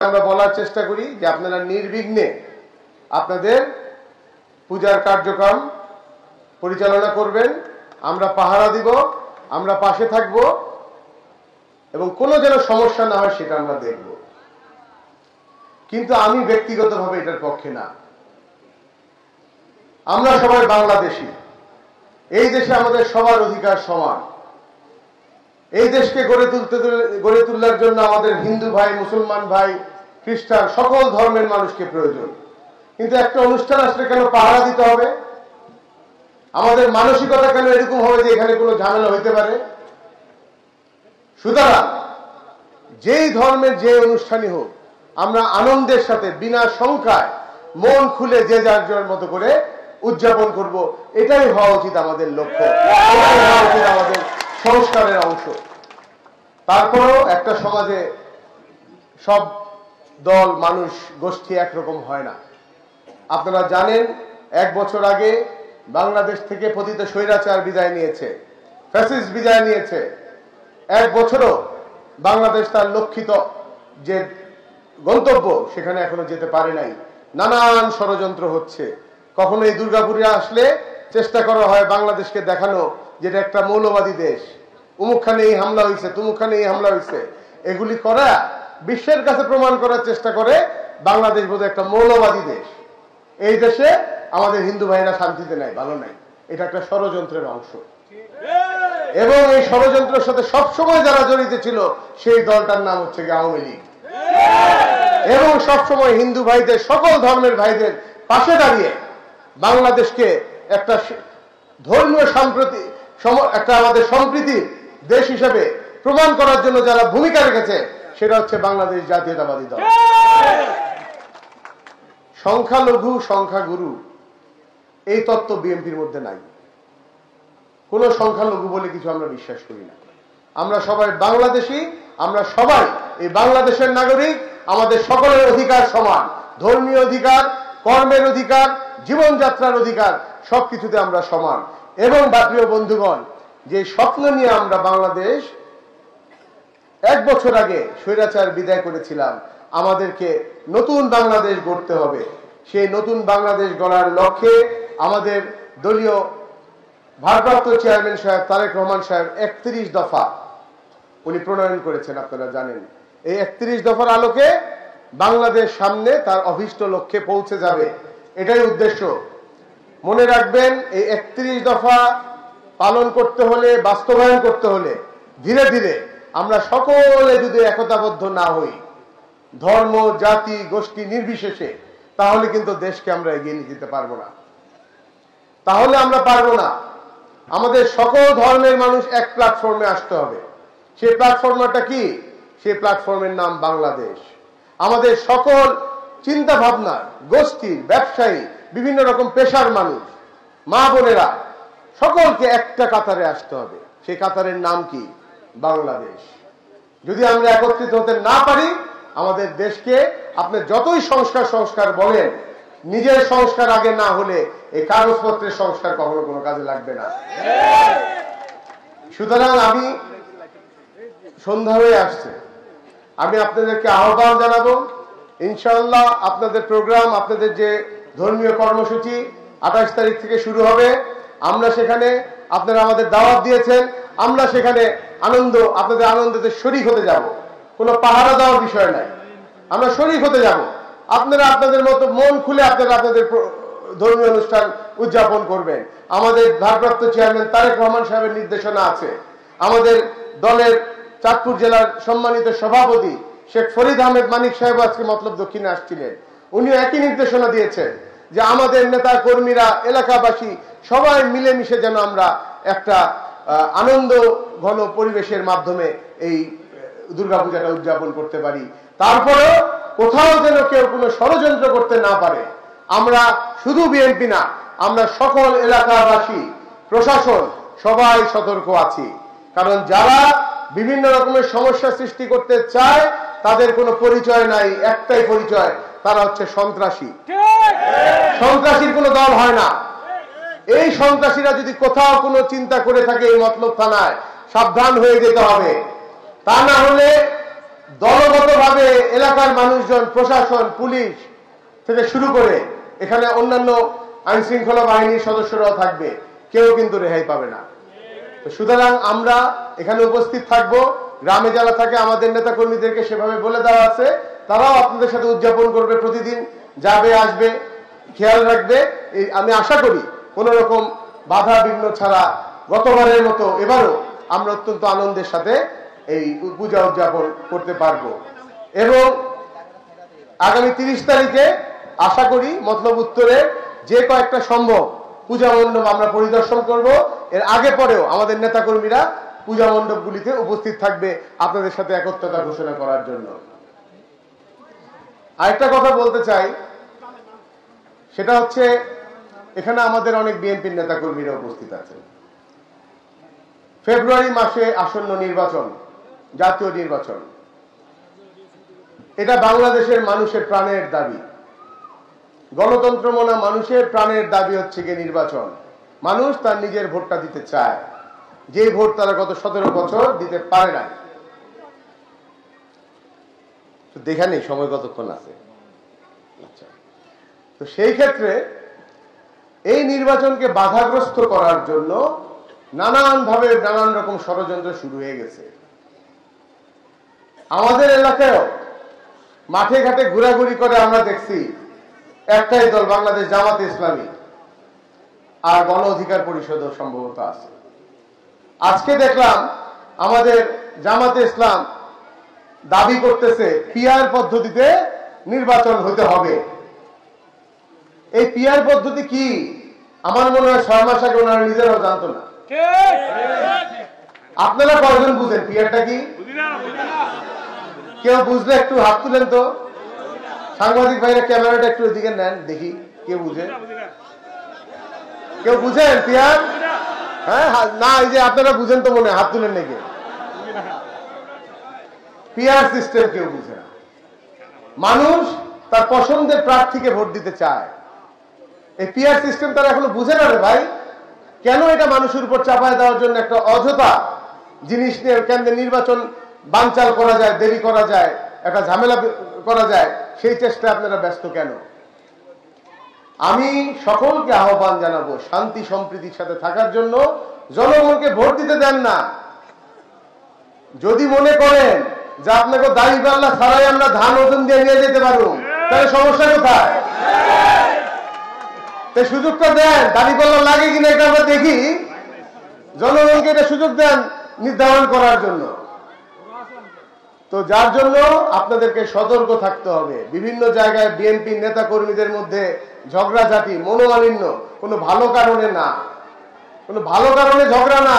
আমরা বলার চেষ্টা করি যে আপনারা নির্বিঘ্নে আপনাদের পূজার কার্যক্রম পরিচালনা করবেন, আমরা পাহারা দিব, আমরা পাশে থাকব এবং কোনো যেন সমস্যা না হয় সেটা আমরা দেখব। কিন্তু আমি ব্যক্তিগতভাবে এটার পক্ষে না। আমরা সবাই বাংলাদেশী, এই দেশে আমাদের সবার অধিকার সমান। এই দেশকে গড়ে তোলার জন্য আমাদের হিন্দু ভাই, মুসলমান ভাই, খ্রিস্টান সকল ধর্মের মানুষকে প্রয়োজন। কিন্তু একটা অনুষ্ঠান আসলে কেন পাহারা দিতে হবে? আমাদের মানসিকতা কেন এরকম হবে যে এখানে কোনো ঝামেলা হইতে পারে? সুতরাং যেই ধর্মের যে অনুষ্ঠানই হোক আমরা আনন্দের সাথে বিনা সংখ্যায় মন খুলে যে যার মতো করে উদযাপন করব, এটাই হওয়া উচিত আমাদের লক্ষ্য, এটাই হওয়া উচিত আমাদের সংস্কারের অংশ। তারপরেও একটা সমাজে সব দল, মানুষ, গোষ্ঠী একরকম হয় না। আপনারা জানেন 1 বছর আগে বাংলাদেশ থেকে পতিত স্বৈরাচার বিদায় নিয়েছে, ফ্যাসিস্ট বিদায় নিয়েছে। 1 বছরও বাংলাদেশ তার লক্ষিত যে গন্তব্য সেখানে এখনো যেতে পারে নাই। নানান ষড়যন্ত্র হচ্ছে। কখনো এই দুর্গাপুরে আসলে চেষ্টা করা হয় বাংলাদেশকে দেখানো যেটা একটা মৌলবাদী দেশ, উমুকখানে এই হামলা হয়েছে, তুমুকখানে এই হামলা হয়েছে। এগুলি করা বিশ্বের কাছে প্রমাণ করার চেষ্টা করে বাংলাদেশ বোধহয় একটা মৌলবাদী দেশ। এই দেশে আমাদের হিন্দু ভাইরা শান্তিতে নাই, ভালো নাই। এটা একটা ষড়যন্ত্রের অংশ এবং এই ষড়যন্ত্রের সাথে সবসময় যারা জড়িত ছিল সেই দলটার নাম হচ্ছে আওয়ামী লীগ। এবং সবসময় হিন্দু ভাইদের, সকল ধর্মের ভাইদের পাশে দাঁড়িয়ে বাংলাদেশকে একটা ধর্মীয় সম্প্রীতি, একটা আমাদের সম্প্রীতির দেশ হিসেবে প্রমাণ করার জন্য যারা ভূমিকা রেখেছে সেটা হচ্ছে বাংলাদেশ জাতীয়তাবাদী দল। সংখ্যালঘু সংখ্যাগুরু এই তত্ত্ব বিএনপির মধ্যে নাই। কোন সংখ্যালঘু বলে কিছু আমরা বিশ্বাস করি না। আমরা সবাই বাংলাদেশী, আমরা সবাই এই বাংলাদেশের নাগরিক। আমাদের সকলের অধিকার সমান, ধর্মীয় অধিকার, কর্মের অধিকার, জীবনযাত্রার অধিকার, সবকিছুতে আমরা সমান। এবং প্রিয় বন্ধুগণ, যে স্বপ্ন নিয়ে আমরা বাংলাদেশ 1 বছর আগে স্বৈরাচার বিদায় করেছিলাম, আমাদেরকে নতুন বাংলাদেশ গড়তে হবে। সেই নতুন বাংলাদেশ গড়ার লক্ষ্যে আমাদের দলীয় ভারপ্রাপ্ত চেয়ারম্যান সাহেব তারেক রহমান সাহেব 31 দফা উনি প্রণয়ন করেছেন, আপনারা জানেন। এই 31 দফার আলোকে বাংলাদেশ সামনে তার অভীষ্ট লক্ষ্যে পৌঁছে যাবে, এটাই উদ্দেশ্য। মনে রাখবেন, এই 31 দফা পালন করতে হলে, বাস্তবায়ন করতে হলে ধীরে ধীরে আমরা সকলে যদি একতাবদ্ধ না হই, ধর্ম, জাতি, গোষ্ঠী নির্বিশেষে, তাহলে কিন্তু দেশকে আমরা এগিয়ে নিয়ে যেতে পারবো না। তাহলে আমরা পারবো না। আমাদের সকল ধর্মের মানুষ এক প্ল্যাটফর্মে আসতে হবে। সেই প্ল্যাটফর্মটা কি? সেই প্ল্যাটফর্মের নাম বাংলাদেশ। আমাদের সকল চিন্তা ভাবনার, গোষ্ঠীর, ব্যবসায়ী, বিভিন্ন রকম পেশার মানুষ, মা বোনেরা, সকলকে একটা কাতারে আসতে হবে। সেই কাতারের নাম কি? বাংলাদেশ। যদি আমরা একত্রিত হতে না পারি, আমাদের দেশকে আপনি যতই সংস্কার বলেন, নিজের সংস্কার আগে না হলে এই কাগজপত্রের সংস্কার কখনো কোনো কাজে লাগবে না। সুতরাং আমি সন্ধ্যা হয়ে আসছে, আমি আপনাদেরকে আহ্বান জানাবো, ইনশাআল্লাহ আপনাদের প্রোগ্রাম, আপনাদের যে ধর্মীয় কর্মসূচি 28 তারিখ থেকে শুরু হবে, আমরা সেখানে, আপনারা আমাদের দাওয়াত দিয়েছেন, আমরা সেখানে আপনাদের আনন্দতে শরীক হতে যাব। কোনো পাহারা দেওয়ার বিষয় নাই, আমরা শরীক হতে যাব। আপনারা আপনাদের মতো মন খুলে আপনাদের ধর্মীয় অনুষ্ঠান উদযাপন করবেন। আমাদের ভারপ্রাপ্ত চেয়ারম্যান তারেক রহমান সাহেবের নির্দেশনা আছে। আমাদের দলের চাঁদপুর জেলার সম্মানিত সভাপতি শেখ ফরিদ আহমেদ মানিক সাহেব আজকে মতলব দক্ষিণে আসছিলেন, উনিও একই নির্দেশনা দিয়েছেন যে আমাদের নেতা কর্মীরা, এলাকাবাসী সবাই মিলেমিশে যেন আমরা একটা আনন্দ ঘন পরিবেশের মাধ্যমে এই দুর্গাপূজাটা উদযাপন করতে পারি। তারপরেও কোথাও যেন কেউ কোনো ষড়যন্ত্র করতে না পারে। আমরা শুধু বিএনপি না, আমরা সকল এলাকাবাসী, প্রশাসন সবাই সতর্ক আছি। কারণ যারা বিভিন্ন রকমের সমস্যা সৃষ্টি করতে চায় তাদের কোনো পরিচয় নাই, একটাই পরিচয়, তারা হচ্ছে সন্ত্রাসী। সন্ত্রাসীর কোনো দল হয় না। এই সন্ত্রাসীরা যদি কোথাও কোনো চিন্তা করে থাকে এই মতলব থানায়, সাবধান হয়ে যেতে হবে। তা না হলে দলগতভাবে এলাকার মানুষজন, প্রশাসন, পুলিশ থেকে শুরু করে এখানে অন্যান্য আইন শৃঙ্খলা বাহিনীর সদস্যরাও থাকবে, কেউ কিন্তু রেহাই পাবে না। সুতরাং আমরা এখানে উপস্থিত থাকব। গ্রামে যারা থাকে আমাদের নেতা কর্মীদেরকে সেভাবে বলে দেওয়া আছে, তারাও আপনাদের সাথে উদযাপন করবে, প্রতিদিন যাবে আসবে, খেয়াল রাখবে। আমি আশা করি কোন রকম বাধা বিঘ্ন ছাড়া গতবারের মতো এবারও আমরা অত্যন্ত আনন্দের সাথে এই পূজা উদযাপন করতে পারবো। এবং আগামী 30 তারিখে আশা করি মতলব উত্তরে যে কয়েকটা সম্ভব পূজা মণ্ডপ আমরা পরিদর্শন করব। এর আগে পরেও আমাদের নেতাকর্মীরা পূজা মণ্ডপগুলিতে উপস্থিত থাকবে আপনাদের সাথে একত্রতা ঘোষণা করার জন্য। আরেকটা কথা বলতে চাই, সেটা হচ্ছে এখানে আমাদের অনেক বিএনপির নেতাকর্মীরা উপস্থিত আছেন। ফেব্রুয়ারি মাসে আসন্ন নির্বাচন, জাতীয় নির্বাচন, এটা বাংলাদেশের মানুষের প্রাণের দাবি। গণতন্ত্র মনা মানুষের প্রাণের দাবি হচ্ছে গিয়ে নির্বাচন। মানুষ তার নিজের ভোটটা দিতে চায়, যে ভোট তারা গত 17 বছর দিতে পারে না। দেখে নেই সময় কতক্ষণ আছে। আচ্ছা, তো সেই ক্ষেত্রে এই নির্বাচনকে বাধাগ্রস্ত করার জন্য নানানভাবে নানান রকম ষড়যন্ত্র শুরু হয়ে গেছে। আমাদের এলাকায়ও মাঠে ঘাটে ঘোরাঘুরি করে আমরা দেখছি একটাই দল, বাংলাদেশ জামাতে ইসলামী, আর গণ অধিকার পরিষদও সম্ভবত আছে। আজকে দেখলাম আমাদের জামাতে ইসলাম দাবি করতেছে পিআর পদ্ধতিতে নির্বাচন হতে হবে। এই পিআর পদ্ধতি কি? আমার মনে হয় 6 মাস আগে ওনারা নিজেরাও জানতো না। আপনারা কয়জন বুঝেন পিআরটা কি? কেউ বুঝলে একটু হাত তুলেন তো। সাংবাদিক ভাইরা ক্যামেরাটা একটু এদিকে নেন, দেখি কে বুঝে। কেউ বুঝেন পিআর? হ্যাঁ, না, এই যে আপনারা বুঝেন তো মনে, হাত তুলেন নাকি? পিআর সিস্টেম কেউ বুঝে না। মানুষ তার পছন্দের প্রার্থীকে ভোট দিতে চায়। এই পিআর সিস্টেম তারা এখনো বুঝে না রে ভাই। কেন এটা মানুষের উপর চাপায় দেওয়ার জন্য একটা অযথা জিনিস নিয়ে কেন্দ্রে নির্বাচন বানচাল করা যায়, দেরি করা যায়, একটা ঝামেলা করা যায়, সেই চেষ্টায় আপনারা ব্যস্ত কেন? আমি সকলকে আহ্বান জানাবো শান্তি সম্প্রীতির সাথে থাকার জন্য। জনগণকে ভোট দিতে দেন না। যদি মনে করেন যে আপনাকে দাড়ি পাল্লা ছাড়াই আমরা ধান ওজন দিয়ে নিয়ে যেতে পারবো, তাহলে সমস্যা কোথায়? সুযোগটা দেন, দাড়ি পাল্লা লাগে কিনা এটা আমরা দেখি। জনগণকে এটা সুযোগ দেন নির্ধারণ করার জন্য। তো যার জন্য আপনাদেরকে সতর্ক থাকতে হবে। বিভিন্ন জায়গায় বিএনপি নেতা কর্মীদের মধ্যে ঝগড়াঝাটি, মনোমালিন্য কোনো ভালো কারণে না, কোনো ভালো কারণে ঝগড়া না,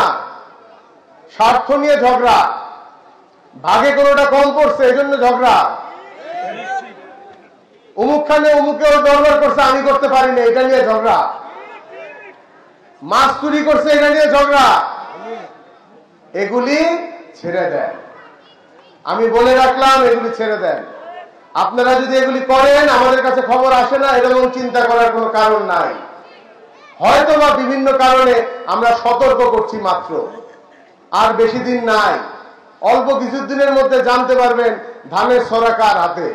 স্বার্থ নিয়ে ঝগড়া, ভাগে কোনোটা কম পড়ছে এই জন্য ঝগড়া। অমুক খানে অমুকেও দরবার করছে, আমি করতে পারি না, এটা নিয়ে ঝগড়া। মাছ চুরি করছে, এটা নিয়ে ঝগড়া। এগুলি ছেড়ে দেন। আমি বলে রাখলাম, এগুলি ছেড়ে দেন। আপনারা যদি এগুলি করেন, আমাদের কাছে খবর আসে না, এরকম চিন্তা করার কোনো কারণ নাই। হয়তো বা বিভিন্ন কারণে আমরা সতর্ক করছি মাত্র, আর বেশি দিন নাই। অল্প কিছুদিনের মধ্যে জানতে পারবেন ধানের ছড়া কার হাতে।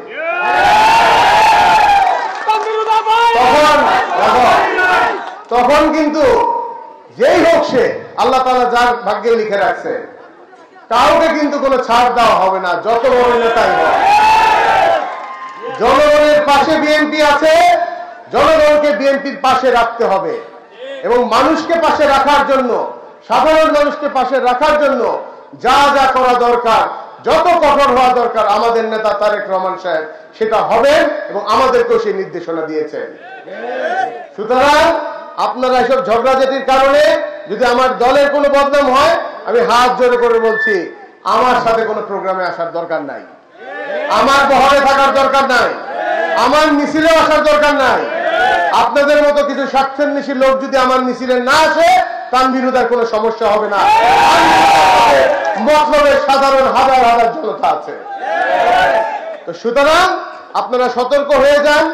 তখন কিন্তু যেই হোক সে, আল্লাহ তাআলা যার ভাগ্যে লিখে রাখছে, কাউকে কিন্তু কোনো ছাড় দেওয়া হবে না, যত বড় নেতাই হোক। জনগণের পাশে বিএনপি আছে, জনগণকে বিএনপির পাশে রাখতে হবে। এবং মানুষকে পাশে রাখার জন্য, সাধারণ মানুষকে পাশে রাখার জন্য যা যা করা দরকার, যত কঠোর হওয়া দরকার, আমাদের নেতা তারেক রহমান সাহেব সেটা হবেন এবং আমাদেরকেও সেই নির্দেশনা দিয়েছেন। সুতরাং আপনারা এসব ঝগড়াঝাটির কারণে যদি আমার দলের কোনো বদনাম হয়, আমি হাত জোড়ে করে বলছি, আমার সাথে কোনো প্রোগ্রামে আসার দরকার নাই, আমার বহরে থাকার দরকার নাই, আমার মিছিলে আসার দরকার নাই। আপনাদের মতো কিছু স্বার্থান্বেষী লোক যদি আমার মিছিলে না আসে, তানভীরুদার কোনো সমস্যা হবে না। মতলবের সাধারণ হাজার হাজার জনতা আছে। তো সুতরাং আপনারা সতর্ক হয়ে যান।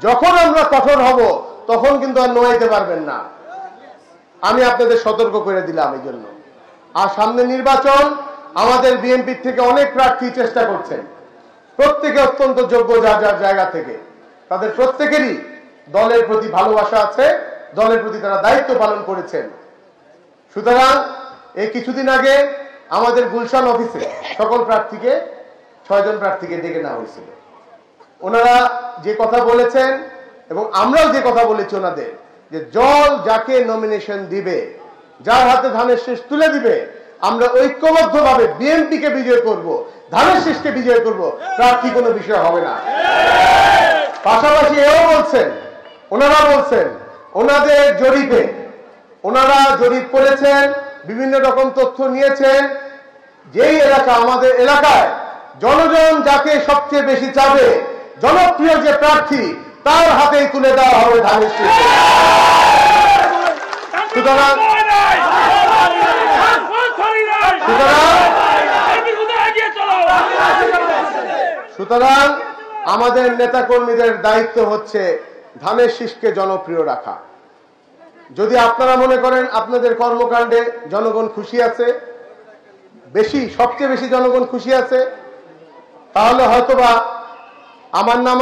যখন আমরা কঠোর হব, তখন কিন্তু আর নোয়াইতে পারবেন না। আমি আপনাদের সতর্ক করে দিলাম এই জন্য। আর সামনে নির্বাচন, আমাদের বিএনপি থেকে অনেক প্রার্থী চেষ্টা করছেন, প্রত্যেকে অত্যন্ত যোগ্য যার যার জায়গা থেকে। তাদের প্রত্যেকেরই দলের প্রতি ভালোবাসা আছে, দলের প্রতি তারা দায়িত্ব পালন করেছেন। সুতরাং এই কিছুদিন আগে আমাদের গুলশান অফিসে সকল প্রার্থীকে 6 জন প্রার্থীকে ডেকে নেওয়া হয়েছিল। ওনারা যে কথা বলেছেন এবং আমরাও যে কথা বলেছি ওনাদের, যে দল যাকে নমিনেশন দিবে, যার হাতে ধানের শীষ তুলে দিবে, আমরা ঐক্যবদ্ধভাবে বিএনপিকে বিজয় করব, ধানের শীষকে বিজয় করব, প্রার্থী কোনো বিষয় হবে না। পাশাপাশি এও বলছেন, ওনারা বলছেন ওনাদের জরিপে, ওনারা জরিপ করেছেন, বিভিন্ন রকম তথ্য নিয়েছেন, যেই এলাকা আমাদের এলাকায় জনগণ যাকে সবচেয়ে বেশি চাবে, জনপ্রিয় যে প্রার্থী, তার হাতেই তুলে দেওয়া হবে ধানের শীষ। সুতরাং আমাদের নেতাকর্মীদের দায়িত্ব হচ্ছে ধানের শীষকে জনপ্রিয় রাখা। যদি আপনারা মনে করেন আপনাদের কর্মকাণ্ডে জনগণ খুশি আছে, সবচেয়ে বেশি জনগণ খুশি আছে, তাহলে হয়তোবা আমার নাম